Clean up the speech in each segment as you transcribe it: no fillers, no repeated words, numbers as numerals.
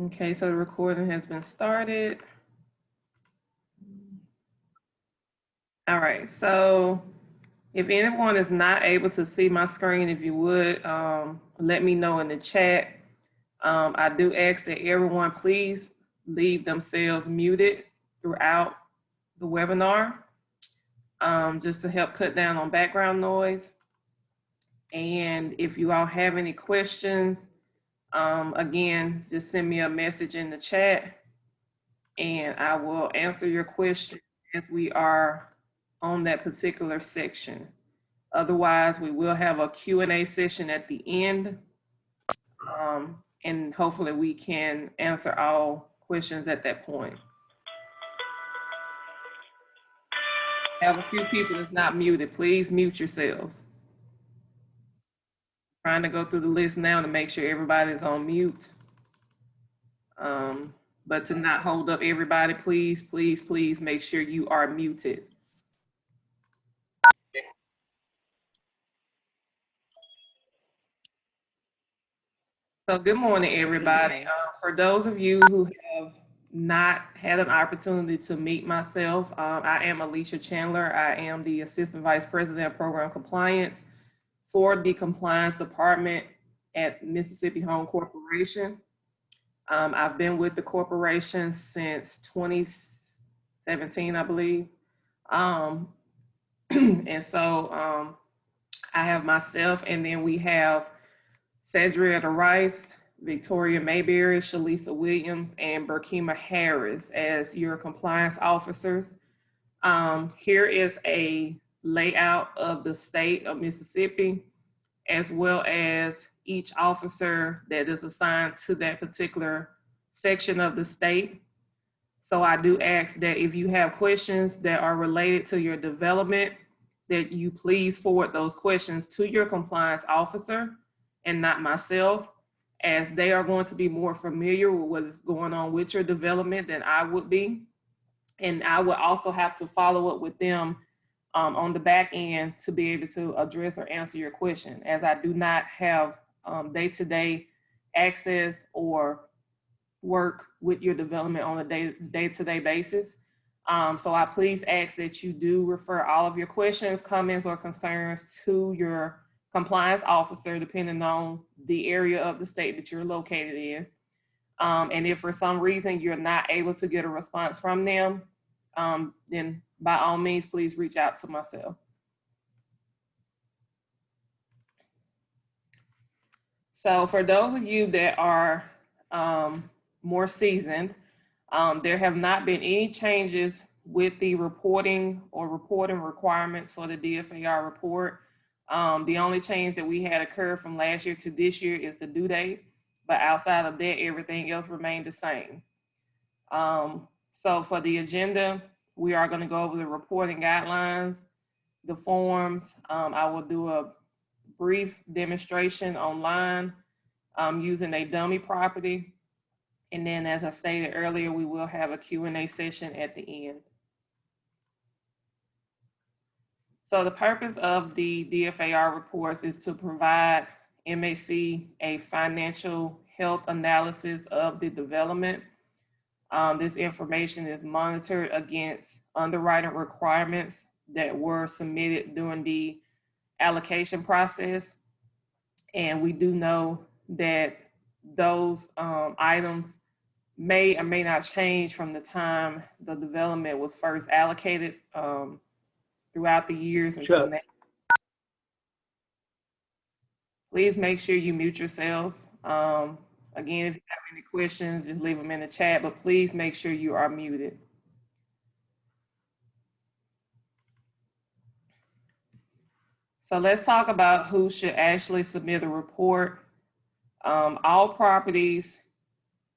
Okay, so the recording has been started. All right, so if anyone is not able to see my screen, if you would, let me know in the chat. I do ask that everyone please leave themselves muted throughout the webinar, just to help cut down on background noise. And if you all have any questions, again, just send me a message in the chat and I will answer your question as we are on that particular section. Otherwise, we will have a Q&A session at the end, and hopefully we can answer all questions at that point. I have a few people that's not muted. Please mute yourselves. Trying to go through the list now to make sure everybody's on mute. But to not hold up everybody, please, please, please make sure you are muted. So good morning, everybody. For those of you who have not had an opportunity to meet myself, I am Alicia Chandler. I am the Assistant Vice President of Program Compliance for the Compliance Department at Mississippi Home Corporation. I've been with the corporation since 2017, I believe. And so I have myself, and then we have Cedrica Rice, Victoria Mayberry, Shalisa Williams, and Burkima Harris as your compliance officers. Here is a layout of the state of Mississippi, as well as each officer that is assigned to that particular section of the state. So I do ask that if you have questions that are related to your development, that you please forward those questions to your compliance officer and not myself, as they are going to be more familiar with what is going on with your development than I would be. And I would also have to follow up with them on the back end to be able to address or answer your question, as I do not have day-to-day access or work with your development on a day-to-day basis. So I please ask that you do refer all of your questions, comments, or concerns to your compliance officer, depending on the area of the state that you're located in. And if for some reason you're not able to get a response from them, then by all means, please reach out to myself. So for those of you that are more seasoned, there have not been any changes with the reporting or reporting requirements for the DFAR report. The only change that we had occurred from last year to this year is the due date, but outside of that, everything else remained the same. So for the agenda, we are going to go over the reporting guidelines, the forms. I will do a brief demonstration online using a dummy property. And then, as I stated earlier, we will have a Q&A session at the end. So the purpose of the DFAR reports is to provide MAC a financial health analysis of the development. This information is monitored against underwriting requirements that were submitted during the allocation process. And we do know that those items may or may not change from the time the development was first allocated throughout the years until now. Please make sure you mute yourselves. Again, if you have any questions, just leave them in the chat, but please make sure you are muted. So let's talk about who should actually submit a report. All properties,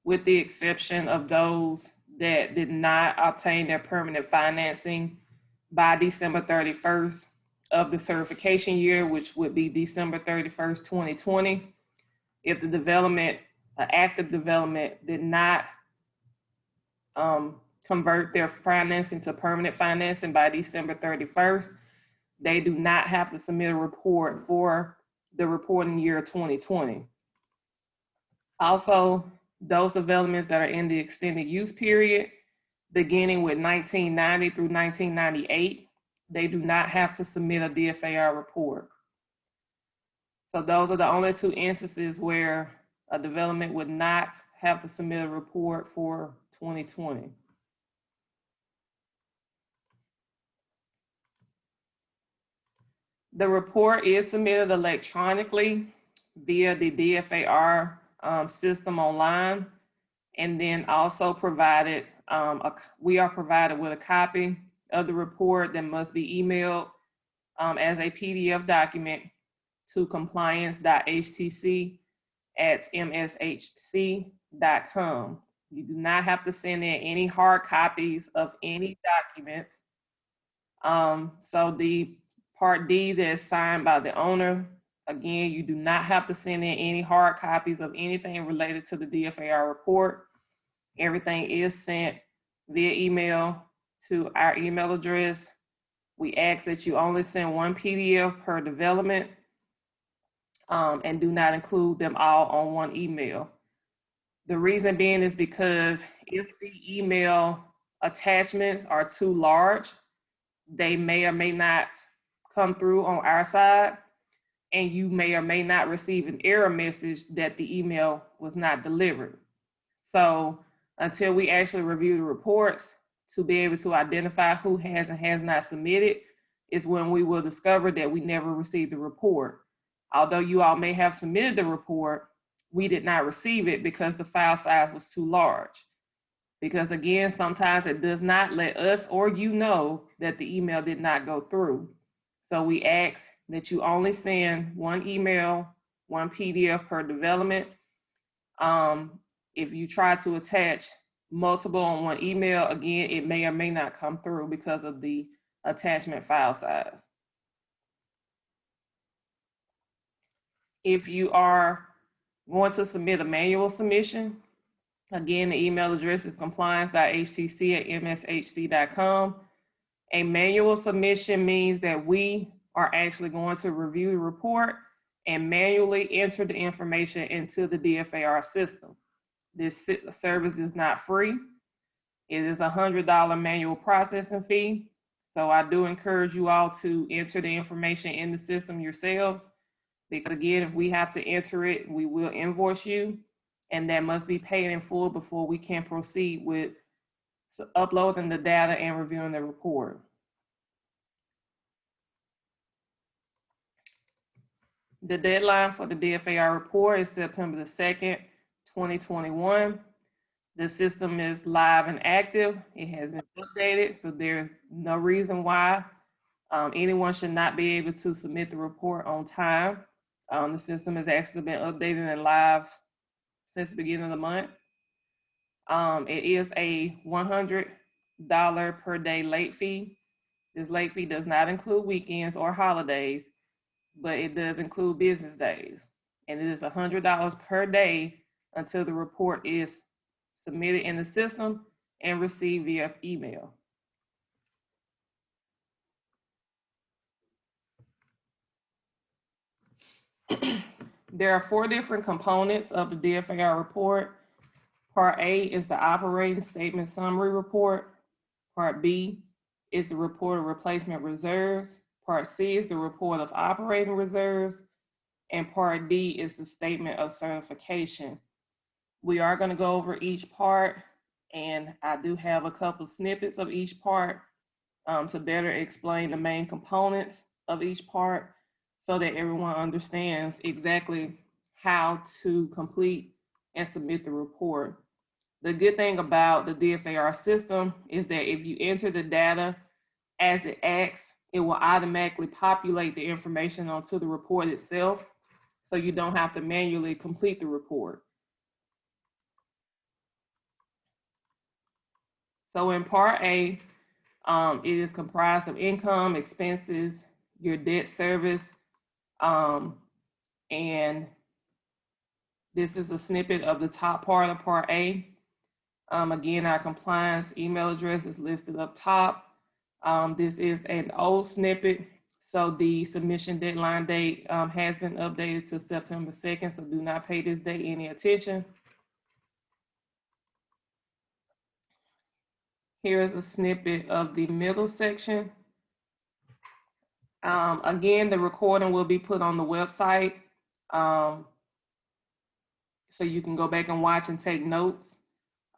with the exception of those that did not obtain their permanent financing by December 31st of the certification year, which would be December 31st, 2020. If the development, active development, did not convert their financing to permanent financing by December 31st, they do not have to submit a report for the reporting year 2020. Also, Those developments that are in the extended use period, beginning with 1990 through 1998, they do not have to submit a DFAR report. So those are the only two instances where a development would not have to submit a report for 2020. The report is submitted electronically via the DFAR system online, and then also provided, we are provided with a copy of the report that must be emailed as a PDF document to compliance.htc@mshc.com. You do not have to send in any hard copies of any documents. So the Part D that's signed by the owner, again, you do not have to send in any hard copies of anything related to the DFAR report. Everything is sent via email to our email address. We ask that you only send one PDF per development, and do not include them all on one email. The reason being is because if the email attachments are too large, they may or may not come through on our side, and you may or may not receive an error message that the email was not delivered. So until we actually review the reports to be able to identify who has and has not submitted is when we will discover that we never received the report. Although you all may have submitted the report, we did not receive it because the file size was too large. Because again, sometimes it does not let us or you know that the email did not go through. So we ask that you only send one email, one PDF per development. If you try to attach multiple on one email, again, it may or may not come through because of the attachment file size. If you are going to submit a manual submission, again, the email address is compliance.htc@mshc.com. A manual submission means that we are actually going to review the report and manually enter the information into the DFAR system. This service is not free. It is a $100 manual processing fee. So I do encourage you all to enter the information in the system yourselves, because again, if we have to enter it, we will invoice you, and that must be paid in full before we can proceed with uploading the data and reviewing the report. The deadline for the DFAR report is September the 2nd, 2021. The system is live and active. It has been updated, so there's no reason why anyone should not be able to submit the report on time. The system has actually been updated and live since the beginning of the month. It is a $100 per day late fee. This late fee does not include weekends or holidays, but it does include business days. And it is $100 per day until the report is submitted in the system and received via email. There are 4 different components of the DFAR report. Part A is the operating statement summary report. Part B is the report of replacement reserves. Part C is the report of operating reserves. And Part D is the statement of certification. We are going to go over each part, and I do have a couple of snippets of each part to better explain the main components of each part so that everyone understands exactly how to complete and submit the report. The good thing about the DFAR system is that if you enter the data as it asks, it will automatically populate the information onto the report itself, so you don't have to manually complete the report. So in Part A, it is comprised of income, expenses, your debt service, and this is a snippet of the top part of Part A. Again, our compliance email address is listed up top. This is an old snippet, so the submission deadline date has been updated to September 2nd, so do not pay this date any attention. Here's a snippet of the middle section. Again, the recording will be put on the website, so you can go back and watch and take notes.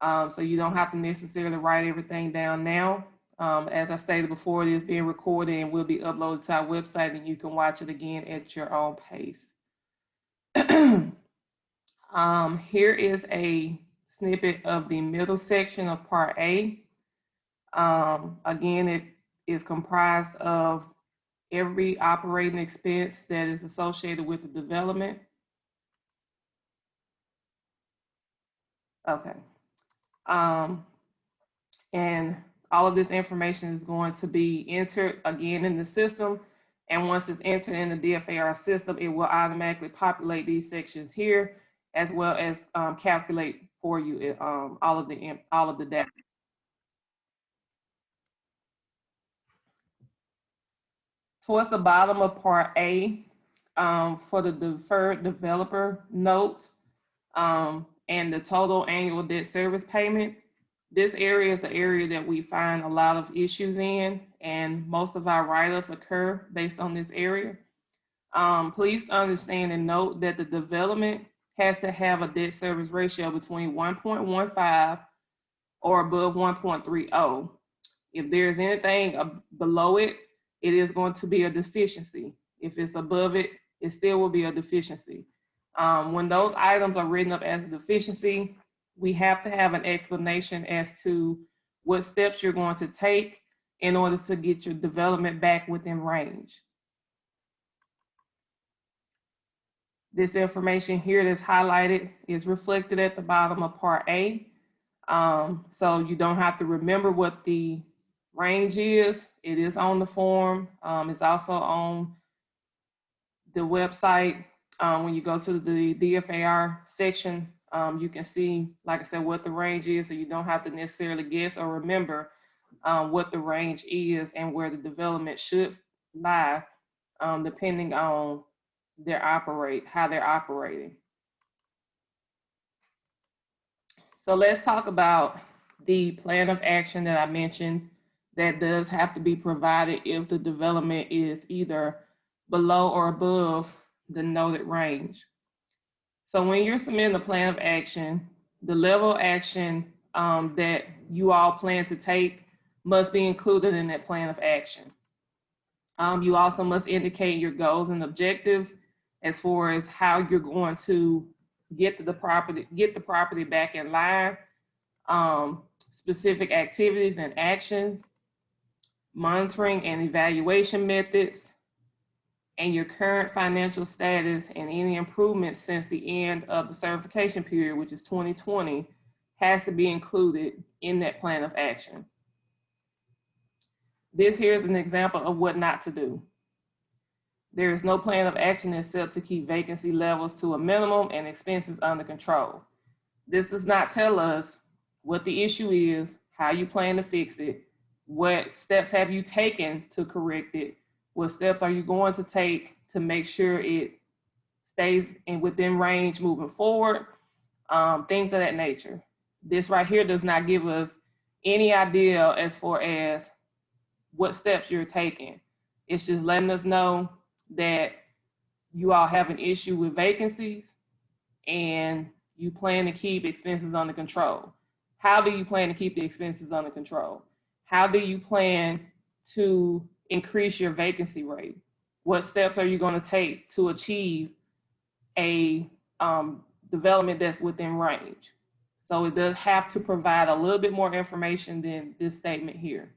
So you don't have to necessarily write everything down now. As I stated before, it is being recorded and will be uploaded to our website, and you can watch it again at your own pace. Here is a snippet of the middle section of Part A. Again, it is comprised of every operating expense that is associated with the development. Okay. And all of this information is going to be entered again in the system. And once it's entered in the DFAR system, it will automatically populate these sections here, as well as calculate for you all of the data. Towards the bottom of Part A, for the deferred developer note and the total annual debt service payment, this area is the area that we find a lot of issues in, and most of our write-ups occur based on this area. Please understand and note that the development has to have a debt service ratio between 1.15 or above 1.30. If there's anything below it, it is going to be a deficiency. If it's above it, it still will be a deficiency. When those items are written up as a deficiency, we have to have an explanation as to what steps you're going to take in order to get your development back within range. This information here that's highlighted is reflected at the bottom of Part A. So you don't have to remember what the range is. It is on the form. It's also on the website. When you go to the DFAR section, you can see, like I said, what the range is, so you don't have to necessarily guess or remember what the range is and where the development should lie, depending on how they're operating. So let's talk about the plan of action that I mentioned that does have to be provided if the development is either below or above the noted range. So when you're submitting a plan of action, the level of action that you all plan to take must be included in that plan of action. You also must indicate your goals and objectives as far as how you're going to get the property back in line, specific activities and actions, monitoring and evaluation methods, and your current financial status and any improvements since the end of the certification period, which is 2020, has to be included in that plan of action. This here is an example of what not to do. There is no plan of action except to keep vacancy levels to a minimum and expenses under control. This does not tell us what the issue is, how you plan to fix it, what steps have you taken to correct it, what steps are you going to take to make sure it stays within range moving forward, things of that nature. This right here does not give us any idea as far as what steps you're taking. It's just letting us know that you all have an issue with vacancies and you plan to keep expenses under control. How do you plan to keep the expenses under control? How do you plan to increase your vacancy rate? What steps are you going to take to achieve a development that's within range? So it does have to provide a little bit more information than this statement here.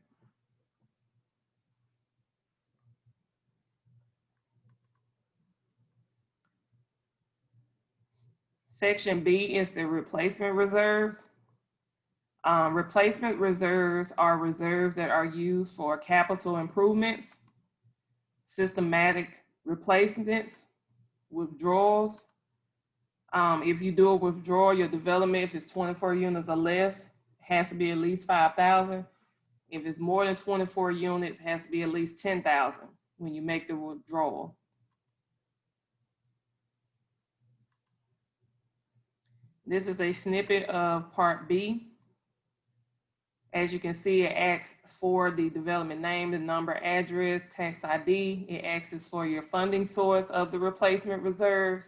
Section B is the replacement reserves. Replacement reserves are reserves that are used for capital improvements, systematic replacements, withdrawals. If you do a withdrawal, your development, if it's 24 units or less, has to be at least 5,000. If it's more than 24 units, it has to be at least 10,000 when you make the withdrawal. This is a snippet of Part B. As you can see, it asks for the development name, the number, address, tax ID. It asks for your funding source of the replacement reserves.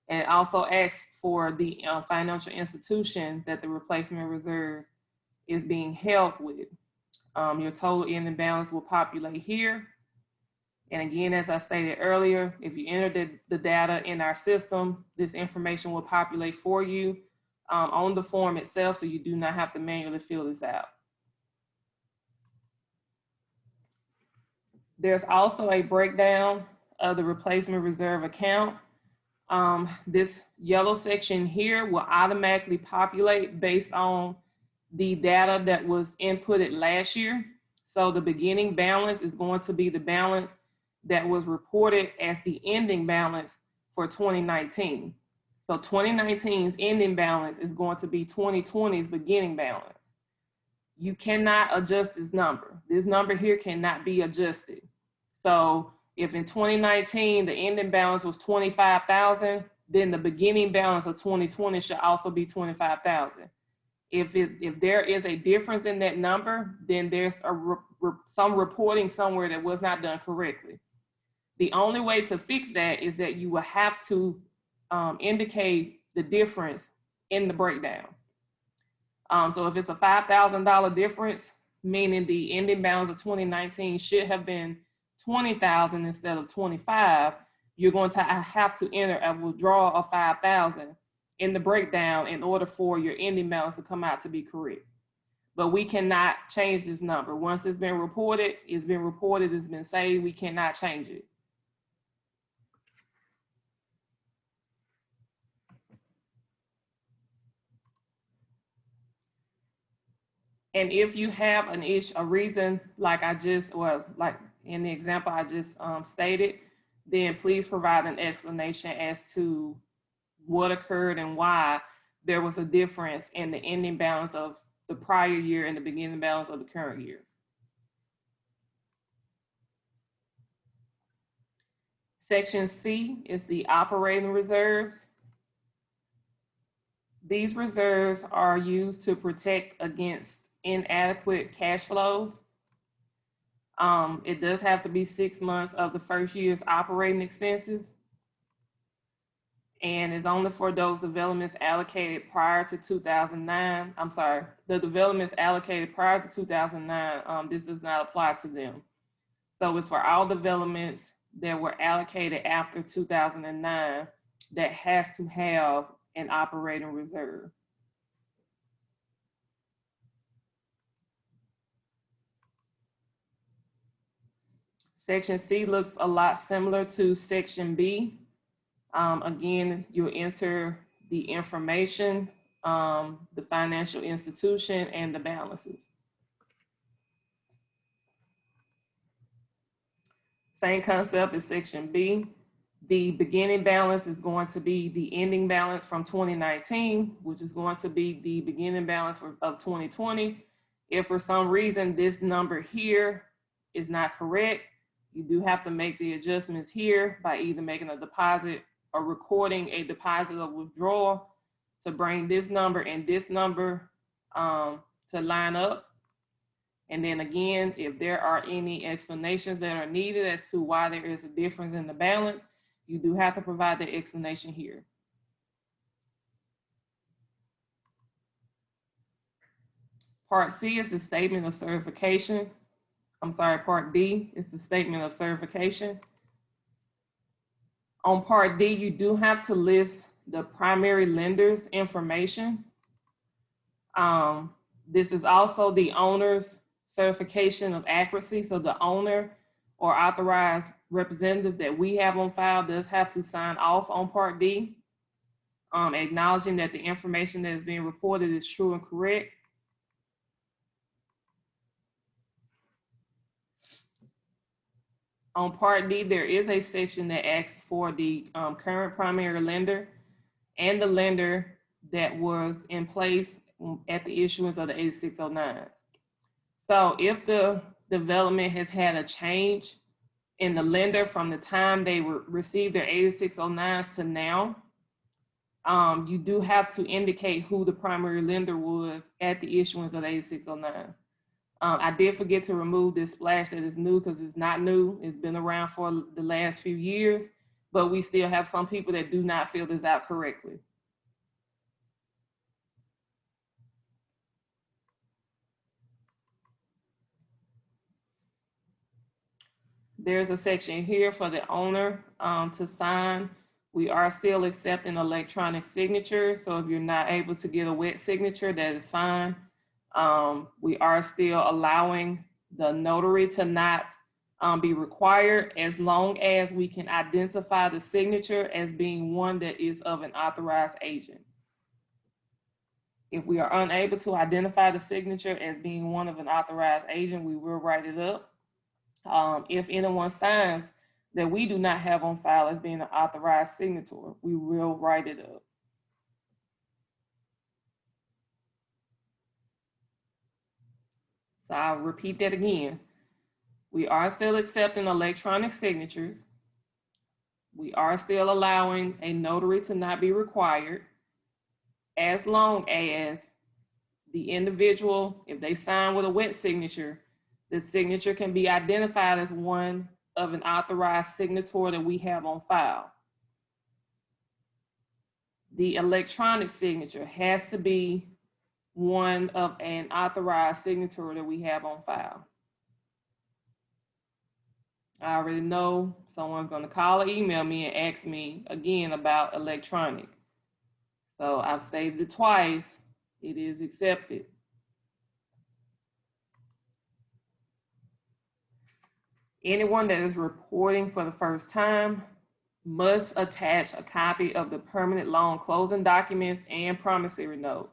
And it also asks for the financial institution that the replacement reserves is being held with. Your total ending balance will populate here. And again, as I stated earlier, if you enter the data in our system, this information will populate for you on the form itself, so you do not have to manually fill this out. There's also a breakdown of the replacement reserve account. This yellow section here will automatically populate based on the data that was inputted last year. So the beginning balance is going to be the balance that was reported as the ending balance for 2019. So 2019's ending balance is going to be 2020's beginning balance. You cannot adjust this number. This number here cannot be adjusted. So if in 2019 the ending balance was 25,000, then the beginning balance of 2020 should also be 25,000. If there is a difference in that number, then there's some reporting somewhere that was not done correctly. The only way to fix that is that you will have to indicate the difference in the breakdown. So if it's a $5,000 difference, meaning the ending balance of 2019 should have been 20,000 instead of 25, you're going to have to enter a withdrawal of 5,000 in the breakdown in order for your ending balance to come out to be correct. But we cannot change this number. Once it's been reported, it's been saved, we cannot change it. And if you have a reason, like in the example I just stated, then please provide an explanation as to what occurred and why there was a difference in the ending balance of the prior year and the beginning balance of the current year. Section C is the operating reserves. These reserves are used to protect against inadequate cash flows. It does have to be 6 months of the first year's operating expenses, and is only for those developments allocated prior to 2009. I'm sorry, the developments allocated prior to 2009, this does not apply to them. So it's for all developments that were allocated after 2009 that has to have an operating reserve. Section C looks a lot similar to Section B. Again, you'll enter the information, the financial institution, and the balances. Same concept as Section B. The beginning balance is going to be the ending balance from 2019, which is going to be the beginning balance of 2020. If for some reason this number here is not correct, you do have to make the adjustments here by either making a deposit or recording a deposit of withdrawal to bring this number and this number to line up. And then again, if there are any explanations that are needed as to why there is a difference in the balance, you do have to provide the explanation here. Part C is the statement of certification. Part D is the statement of certification. On Part D, you do have to list the primary lender's information. This is also the owner's certification of accuracy. So the owner or authorized representative that we have on file does have to sign off on Part D, acknowledging that the information that is being reported is true and correct. On Part D, there is a section that asks for the current primary lender and the lender that was in place at the issuance of the 8609s. So if the development has had a change in the lender from the time they received their 8609s to now, You do have to indicate who the primary lender was at the issuance of the 8609s. I did forget to remove this splash that is new because it's not new. It's been around for the last few years, but we still have some people that do not fill this out correctly. There's a section here for the owner to sign. We are still accepting electronic signatures, so if you're not able to get a wet signature, that is fine. We are still allowing the notary to not be required as long as we can identify the signature as being one that is of an authorized agent. If we are unable to identify the signature as being one of an authorized agent, we will write it up. If anyone signs that we do not have on file as being an authorized signature, we will write it up. So I'll repeat that again. We are still accepting electronic signatures. We are still allowing a notary to not be required as long as the individual, if they sign with a wet signature, the signature can be identified as one of an authorized signature that we have on file. The electronic signature has to be one of an authorized signature that we have on file. I already know someone's going to call or email me and ask me again about electronic. So I've stated it twice. It is accepted. Anyone that is reporting for the first time must attach a copy of the permanent loan closing documents and promissory note.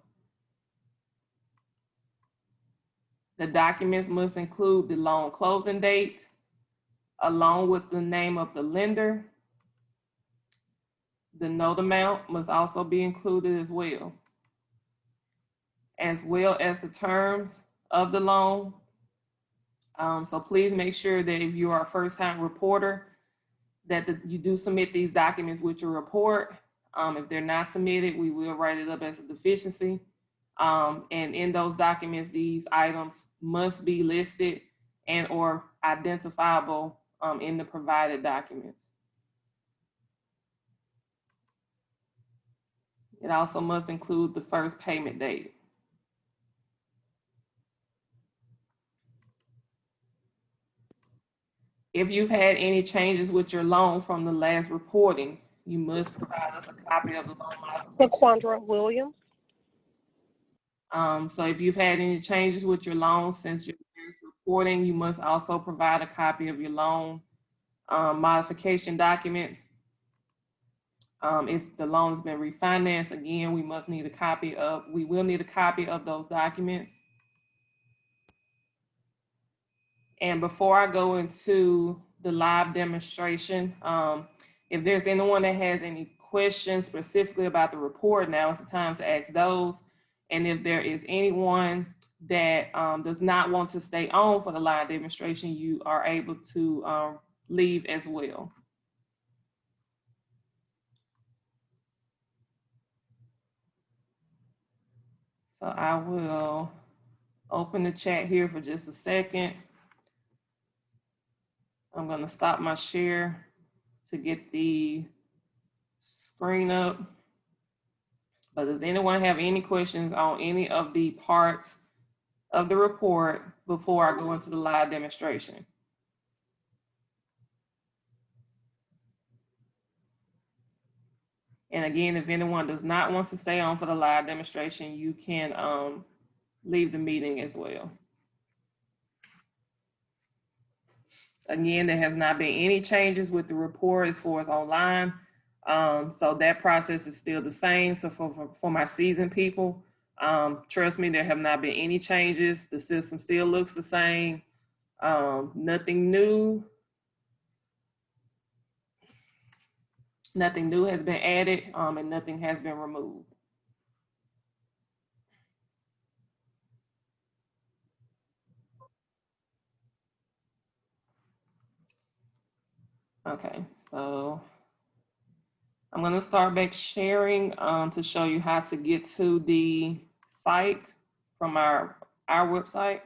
The documents must include the loan closing date, along with the name of the lender. The note amount must also be included as well as the terms of the loan. So please make sure that if you are a first-time reporter, that you do submit these documents with your report. If they're not submitted, we will write it up as a deficiency. And in those documents, these items must be listed and or identifiable in the provided documents. It also must include the first payment date. If you've had any changes with your loan from the last reporting, you must provide us a copy of the loan modification. Laquandra Williams. So if you've had any changes with your loan since your last reporting, you must also provide a copy of your loan modification documents. If the loan has been refinanced, again, we will need a copy of those documents. And before I go into the live demonstration, if there's anyone that has any questions specifically about the report, now is the time to ask those. And if there is anyone that does not want to stay on for the live demonstration, you are able to leave as well. So I will open the chat here for just a second. I'm going to stop my share to get the screen up. But does anyone have any questions on any of the parts of the report before I go into the live demonstration? And again, if anyone does not want to stay on for the live demonstration, you can leave the meeting as well. Again, there has not been any changes with the report as far as online. So that process is still the same. So for my seasoned people, trust me, there have not been any changes. The system still looks the same. Nothing new. Nothing new has been added and nothing has been removed. Okay, so I'm going to start back sharing to show you how to get to the site from our website.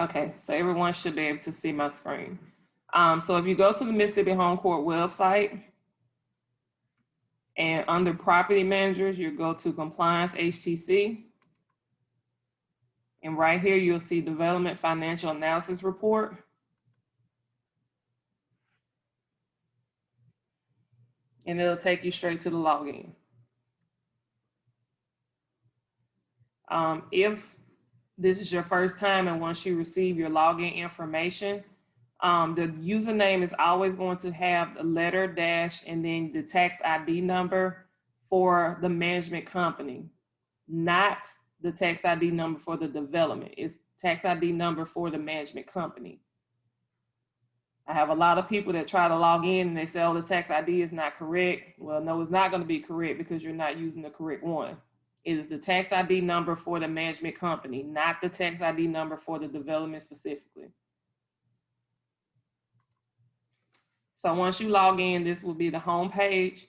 Okay, so everyone should be able to see my screen. So if you go to the Mississippi Home Court website and under property managers, you go to compliance HTC. And right here, you'll see development financial analysis report. And it'll take you straight to the login. If this is your first time and once you receive your login information, the username is always going to have the letter dash and then the tax ID number for the management company, not the tax ID number for the development. It's tax ID number for the management company. I have a lot of people that try to log in and they say, oh, the tax ID is not correct. Well, no, it's not going to be correct because you're not using the correct one. It is the tax ID number for the management company, not the tax ID number for the development specifically. So once you log in, this will be the home page.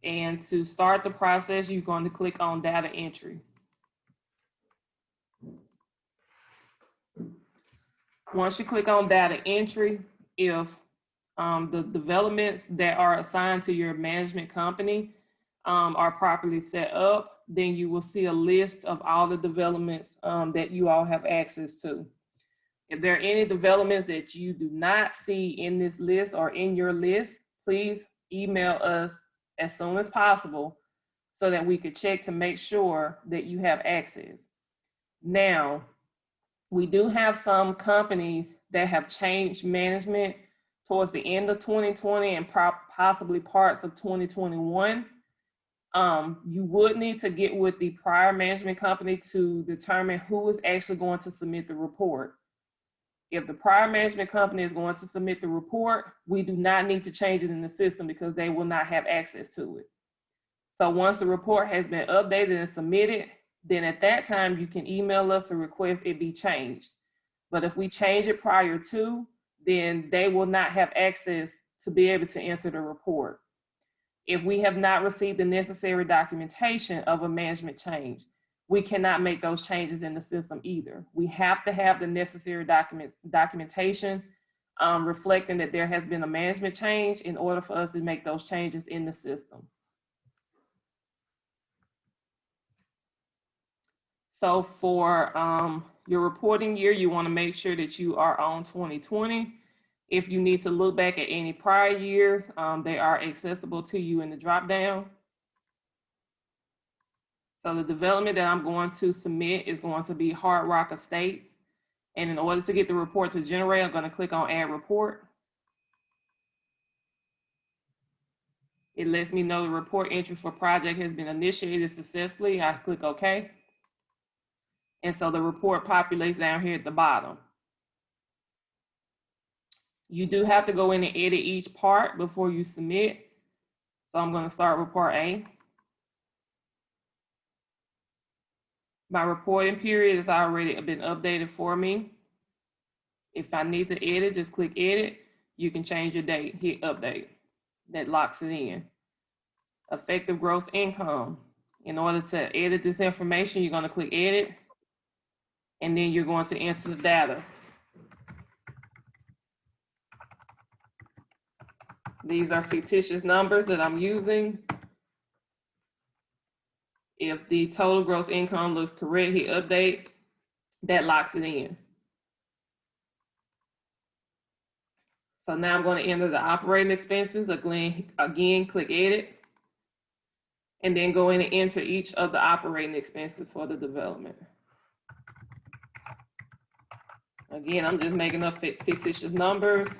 And to start the process, you're going to click on data entry. Once you click on data entry, if the developments that are assigned to your management company are properly set up, then you will see a list of all the developments that you all have access to. If there are any developments that you do not see in this list or in your list, please email us as soon as possible so that we could check to make sure that you have access. Now, we do have some companies that have changed management towards the end of 2020 and possibly parts of 2021. You would need to get with the prior management company to determine who is actually going to submit the report. If the prior management company is going to submit the report, we do not need to change it in the system because they will not have access to it. So once the report has been updated and submitted, then at that time you can email us to request it be changed. But if we change it prior to, then they will not have access to be able to enter the report. If we have not received the necessary documentation of a management change, we cannot make those changes in the system either. We have to have the necessary documentation reflecting that there has been a management change in order for us to make those changes in the system. So for your reporting year, you want to make sure that you are on 2020. If you need to look back at any prior years, they are accessible to you in the drop-down. So the development that I'm going to submit is going to be Hard Rock Estates. And in order to get the report to generate, I'm going to click on Add Report. It lets me know the report entry for project has been initiated successfully. I click OK. And so the report populates down here at the bottom. You do have to go in and edit each part before you submit. So I'm going to start with part A. My reporting period has already been updated for me. If I need to edit, just click edit. You can change your date, hit update. That locks it in. Effective gross income. In order to edit this information, you're going to click edit. And then you're going to enter the data. These are fictitious numbers that I'm using. If the total gross income looks correct, hit update. That locks it in. So now I'm going to enter the operating expenses. Again, click edit. And then go in and enter each of the operating expenses for the development. Again, I'm just making up fictitious numbers.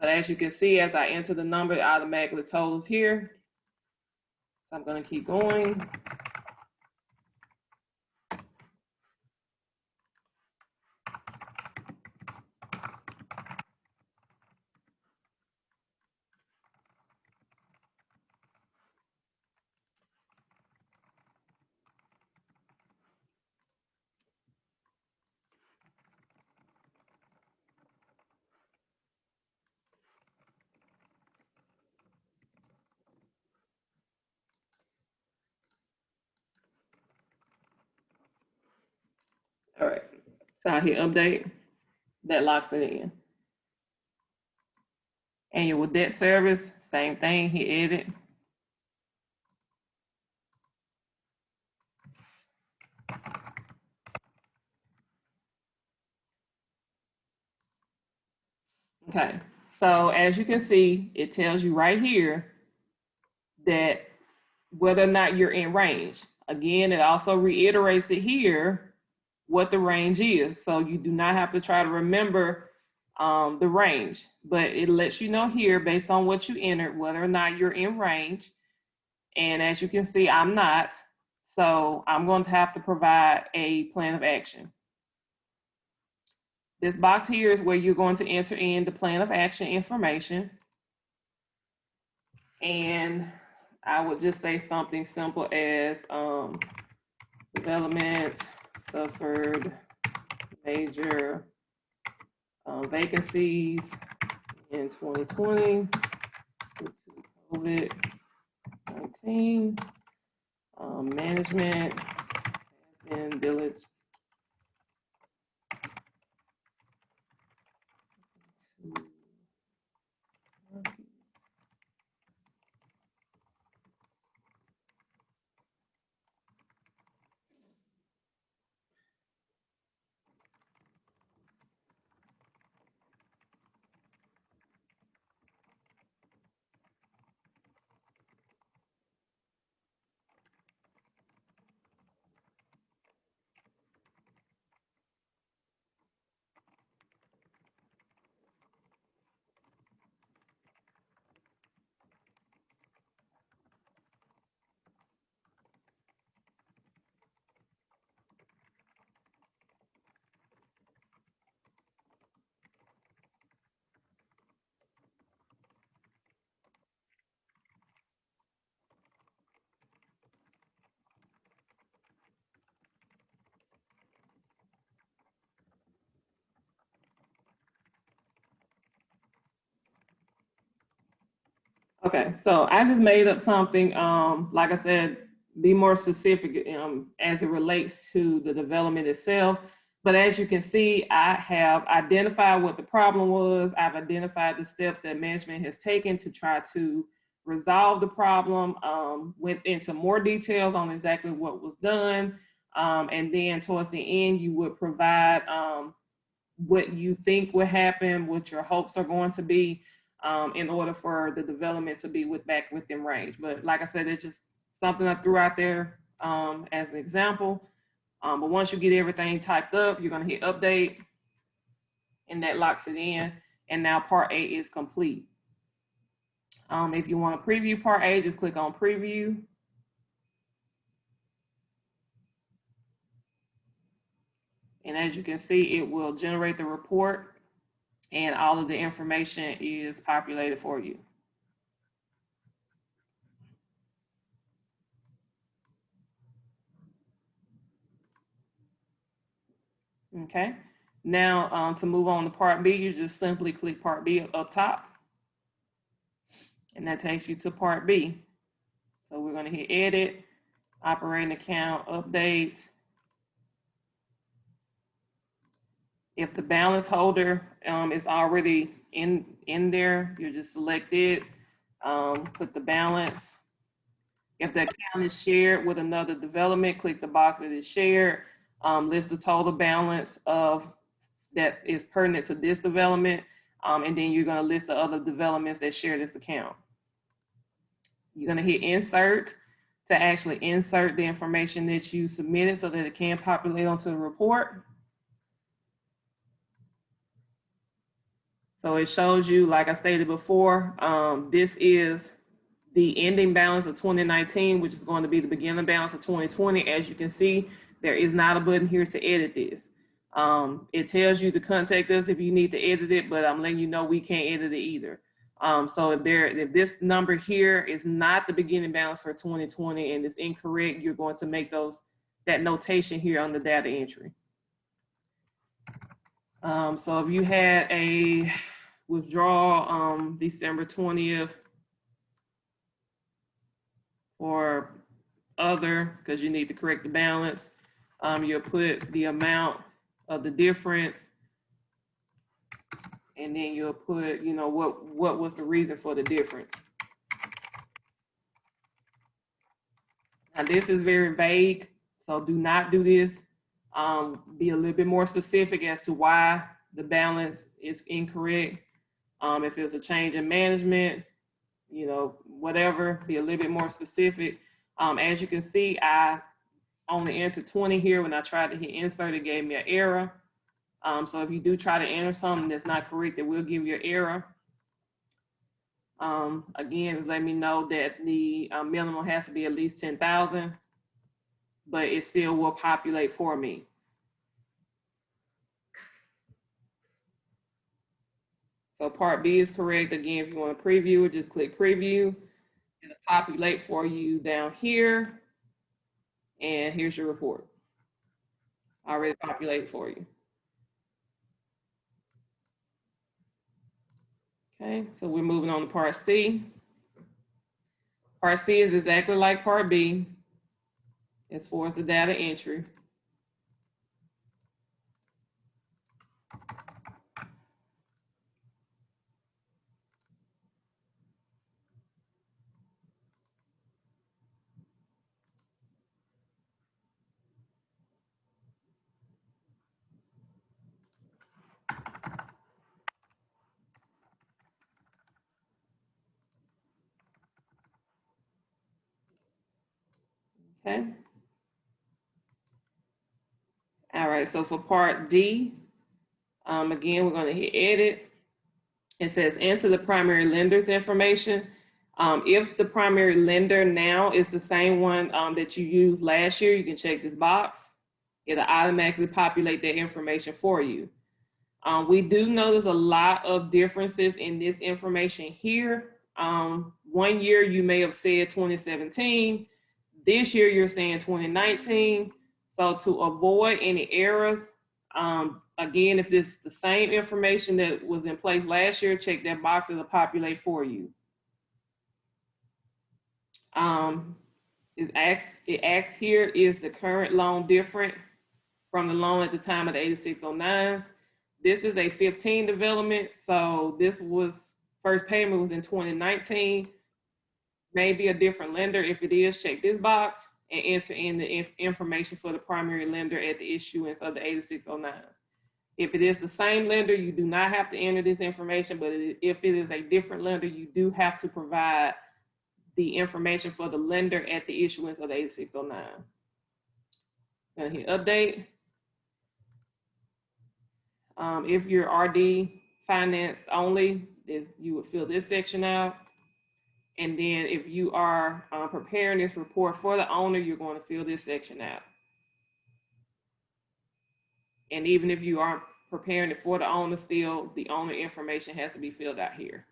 But as you can see, as I enter the number, it automatically totals here. So I'm going to keep going. All right, so I hit update, that locks it in. Annual debt service, same thing, hit edit. Okay, so as you can see, it tells you right here that whether or not you're in range. Again, it also reiterates it here what the range is. So you do not have to try to remember the range, but it lets you know here based on what you entered, whether or not you're in range. And as you can see, I'm not. So I'm going to have to provide a plan of action. This box here is where you're going to enter in the plan of action information. And I would just say something simple as development suffered major vacancies in 2020 due to COVID-19. Management has been diligent to Okay, so I just made up something. Like I said, be more specific as it relates to the development itself. But as you can see, I have identified what the problem was. I've identified the steps that management has taken to try to resolve the problem. Went into more details on exactly what was done. And then towards the end, you would provide what you think will happen, what your hopes are going to be, in order for the development to be back within range. But like I said, it's just something I threw out there as an example. But once you get everything typed up, you're going to hit update, and that locks it in. And now part A is complete. If you want to preview part A, just click on preview. And as you can see, it will generate the report, and all of the information is populated for you. Okay, now to move on to part B, you just simply click part B up top, and that takes you to part B. So we're going to hit edit, operating account, update. If the balance holder is already in there, you just select it, put the balance. If the account is shared with another development, click the box that is shared, list the total balance of that is pertinent to this development, and then you're going to list the other developments that share this account. You're going to hit insert to actually insert the information that you submitted so that it can populate onto the report. So it shows you, like I stated before, this is the ending balance of 2019, which is going to be the beginning balance of 2020. As you can see, there is not a button here to edit this. It tells you to contact us if you need to edit it, but I'm letting you know we can't edit it either. So if this number here is not the beginning balance for 2020 and is incorrect, you're going to make that notation here on the data entry. So if you had a withdrawal December 20th or other, because you need to correct the balance, you'll put the amount of the difference. And then you'll put, you know, what was the reason for the difference. Now this is very vague, so do not do this. Be a little bit more specific as to why the balance is incorrect. If it's a change in management, you know, whatever, be a little bit more specific. As you can see, I only entered 20 here. When I tried to hit insert, it gave me an error. So if you do try to enter something that's not correct, it will give you an error. Again, let me know that the minimum has to be at least 10,000, but it still will populate for me. So part B is correct. Again, if you want to preview it, just click preview. It'll populate for you down here. And here's your report. Already populated for you. Okay, so we're moving on to part C. Part C is exactly like part B as far as the data entry. Okay. All right, so for part D, again, we're going to hit edit. It says enter the primary lender's information. If the primary lender now is the same one that you used last year, you can check this box. It'll automatically populate that information for you. We do notice a lot of differences in this information here. 1 year you may have said 2017. This year you're saying 2019. So to avoid any errors, again, if it's the same information that was in place last year, check that box, it'll populate for you. It asks here, is the current loan different from the loan at the time of the 8609s? This is a 15 development, so this was, first payment was in 2019. Maybe a different lender. If it is, check this box and enter in the information for the primary lender at the issuance of the 8609s. If it is the same lender, you do not have to enter this information, but if it is a different lender, you do have to provide the information for the lender at the issuance of the 8609. Gonna hit update. If you're RD finance only, you would fill this section out. And then if you are preparing this report for the owner, you're going to fill this section out. And even if you aren't preparing it for the owner, still the owner information has to be filled out here.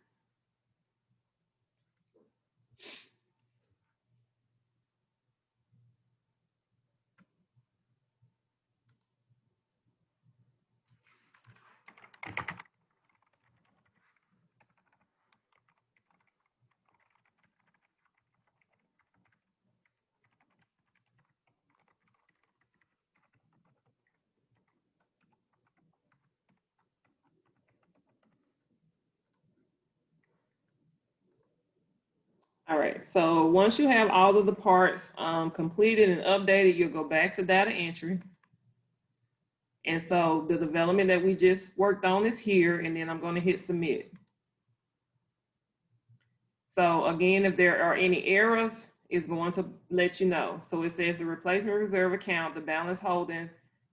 All right, so once you have all of the parts completed and updated, you'll go back to data entry. And so the development that we just worked on is here, and then I'm going to hit submit. So again, if there are any errors, it's going to let you know. So it says the replacement reserve account, the balance holding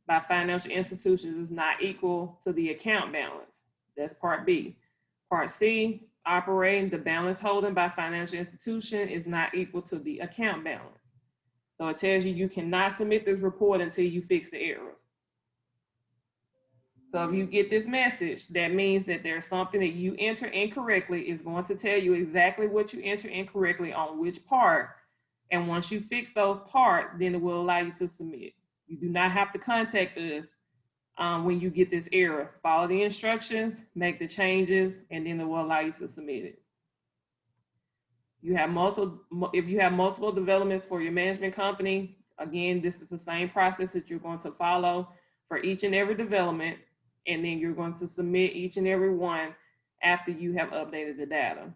by financial institutions is not equal to the account balance. That's part B. Part C, operating, the balance holding by financial institution is not equal to the account balance. So it tells you cannot submit this report until you fix the errors. So if you get this message, that means that there's something that you enter incorrectly. It's going to tell you exactly what you enter incorrectly on which part. And once you fix those parts, then it will allow you to submit. You do not have to contact us when you get this error. Follow the instructions, make the changes, and then it will allow you to submit it. If you have multiple developments for your management company, again, this is the same process that you're going to follow. for each and every development, and then you're going to submit each and every one after you have updated the data.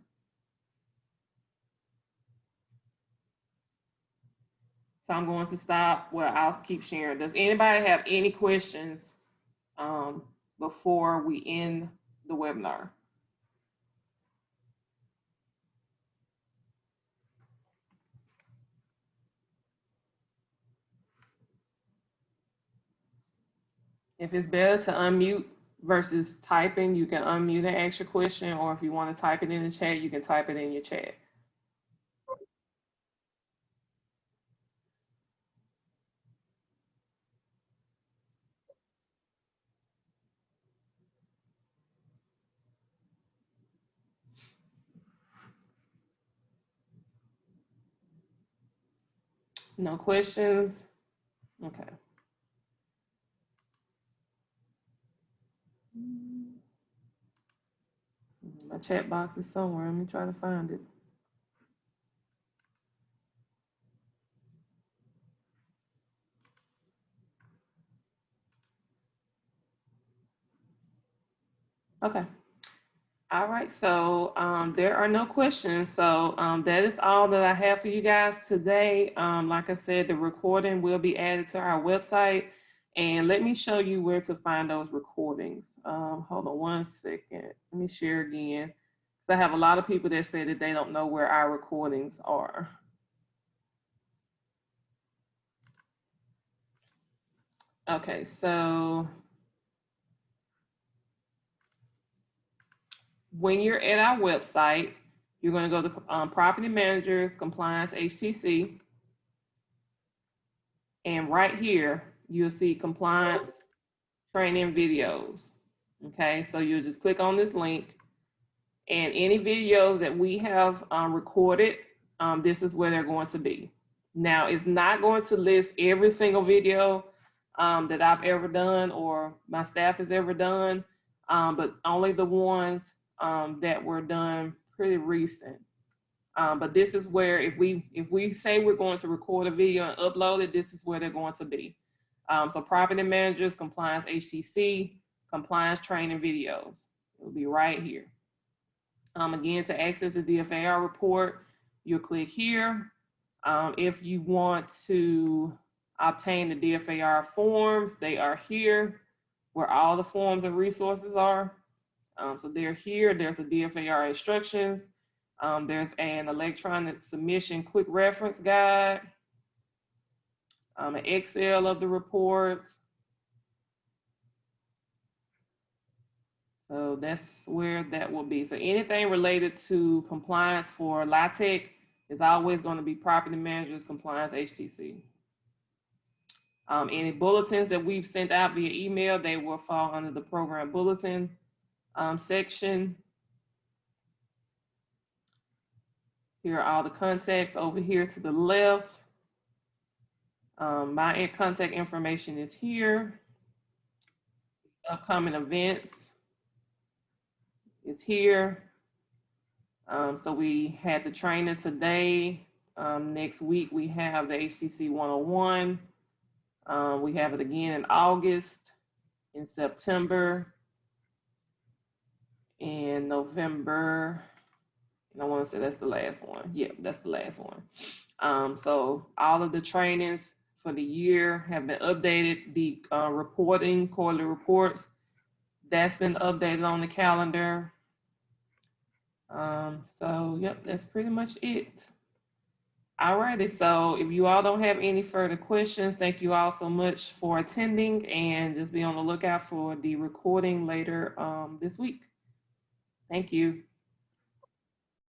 So I'm going to stop. Well, I'll keep sharing. Does anybody have any questions before we end the webinar? If it's better to unmute versus typing, you can unmute and ask your question, or if you want to type it in the chat, you can type it in your chat. No questions? Okay. My chat box is somewhere. Let me try to find it. Okay. All right, so there are no questions. So that is all that I have for you guys today. Like I said, the recording will be added to our website. And let me show you where to find those recordings. Hold on one second. Let me share again. So I have a lot of people that say that they don't know where our recordings are. Okay, so when you're at our website, you're going to go to Property Managers Compliance HTC. And right here, you'll see compliance training videos. Okay, so you'll just click on this link, and any videos that we have recorded, this is where they're going to be. Now, it's not going to list every single video that I've ever done or my staff has ever done, but only the ones that were done pretty recent. But this is where if we say we're going to record a video and upload it, this is where they're going to be. So Property Managers, Compliance HTC, Compliance Training Videos. It'll be right here. Again, to access the DFAR report, you'll click here. If you want to obtain the DFAR forms, they are here where all the forms and resources are. So they're here. There's a DFAR instructions. There's an electronic submission quick reference guide, an Excel of the report. So that's where that will be. So anything related to compliance for LIHTC is always going to be Property Managers Compliance HTC. Any bulletins that we've sent out via email, they will fall under the program bulletin section. Here are all the contacts over here to the left. My contact information is here. Upcoming events is here. So we had the training today. Next week we have the HTC 101. We have it again in August, in September, in November. And I want to say that's the last one. Yeah, that's the last one. So all of the trainings for the year have been updated. The reporting, quarterly reports, that's been updated on the calendar. So yep, that's pretty much it. Alrighty, so if you all don't have any further questions, thank you all so much for attending, and just be on the lookout for the recording later this week. Thank you.